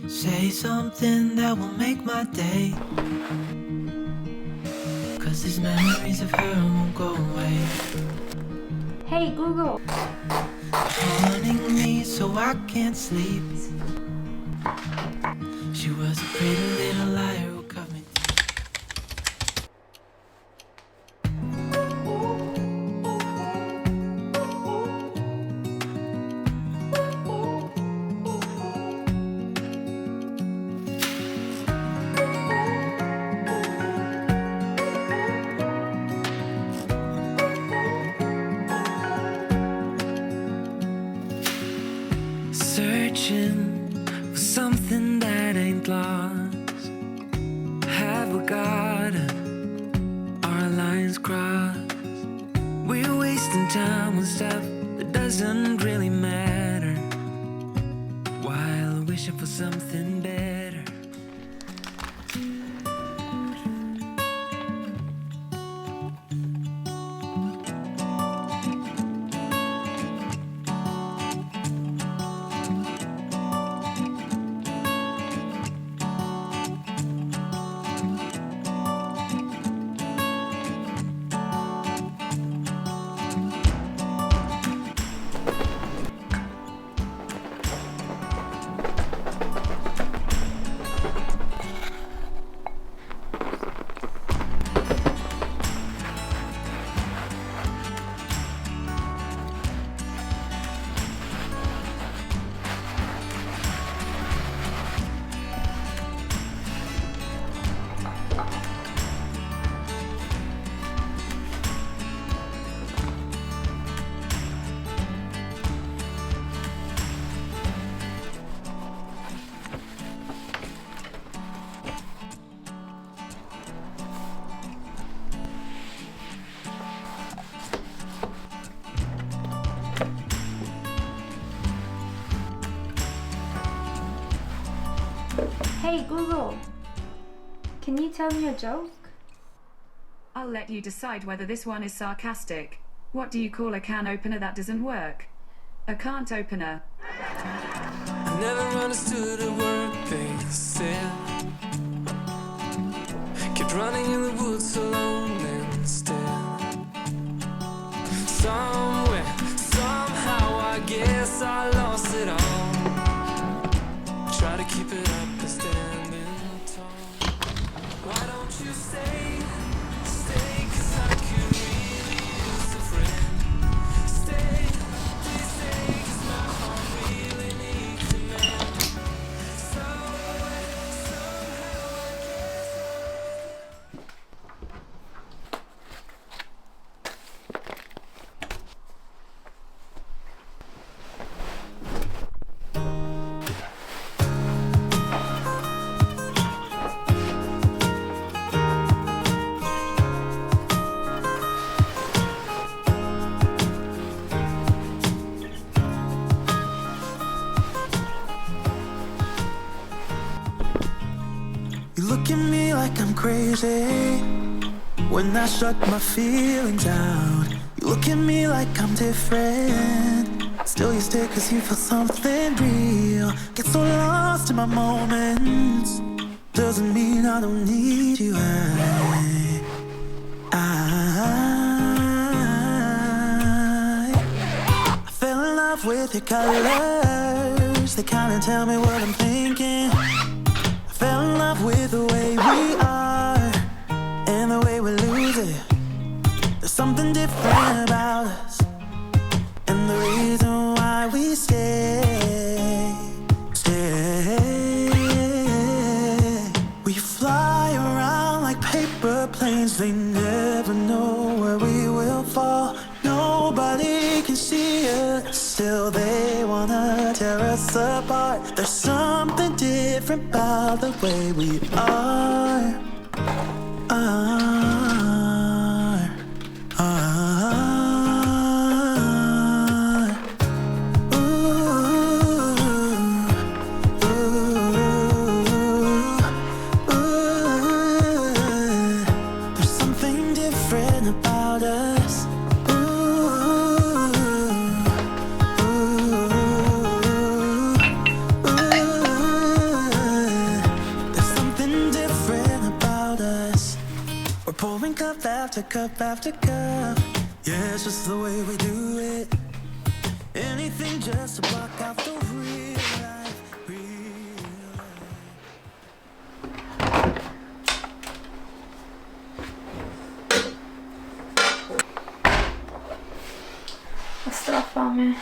Say something that will make my day, 'cause these memories of her won't go away. Hey Google. Haunting me so I can't sleep. She was a pretty little liar who cut me. Searching for something that ain't lost. Have we got our lines crossed? We're wasting time on stuff that doesn't really matter, while wishing for something better. Hey Google. Can you tell me a joke? I'll let you decide whether this one is sarcastic. What do you call a can opener that doesn't work? A can't opener. I never understood a word they said. Kept running in the woods alone instead. Somewhere, somehow, I guess I lost it all. Try to keep it up and standing tall. Why don't you stay, 'cause I could really use a friend. Stay, please stay, 'cause my heart really needs a man. Somewhere, somehow, I guess You look at me like I'm crazy when I shut my feelings out. You look at me like I'm different, still you stay 'cause you feel something real. Get so lost in my moments, doesn't mean I don't need you. I fell in love with your colors, they kinda tell me what I'm thinking. Fell in love with the way we are and the way we lose it. There's something different about us, and the reason why we stay. We fly around like paper planes, they never know where we will fall. Nobody can see us, still they wanna tear us apart. There's something different about the way we are. There's something different about us. after cup after cup. Yeah, it's just the way we do it. Anything just to block out the real life, real life. Vad straffar mig?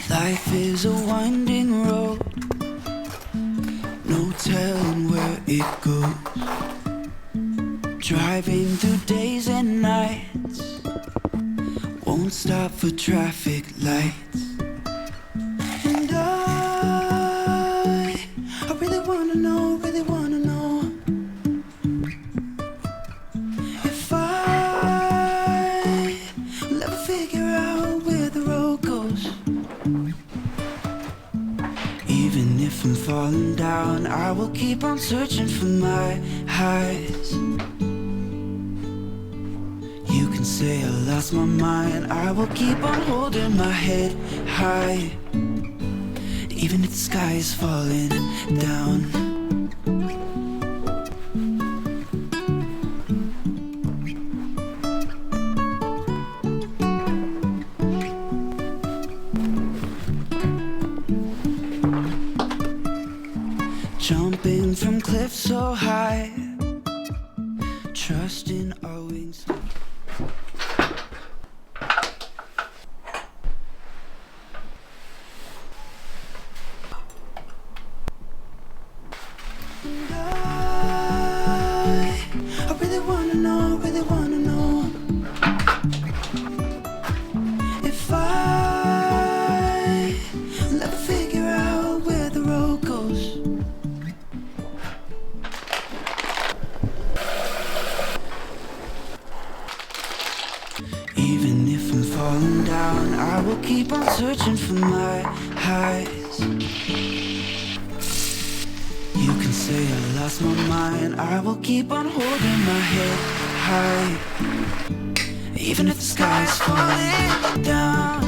Life is a winding road, no telling where it goes. Driving through days and nights, won't stop for traffic lights. And I really wanna know, if I'll ever figure out where the road goes. Even if I'm falling down, I will keep on searching for my highs. You can say I lost my mind, I will keep on holding my head high. Even if the sky is falling down. Jumping from cliffs so high, trusting our wings. And I really wanna know, if I'll ever figure out where the road goes. Even if I'm falling down, I will keep on searching for my highs. You can say I lost my mind, I will keep on holding my head high. Even if the sky is falling down,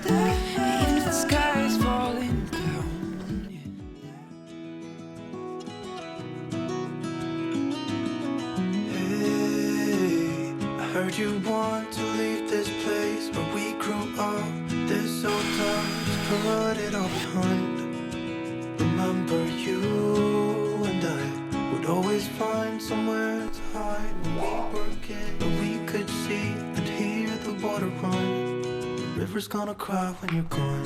even if the sky is falling down. Hey, I heard you want to leave this place where we grew up. This so tough, just put it all behind. Remember you and I would always find somewhere to hide when we were kids, where we could see and hear the water run. The river's gonna cry when you're gone.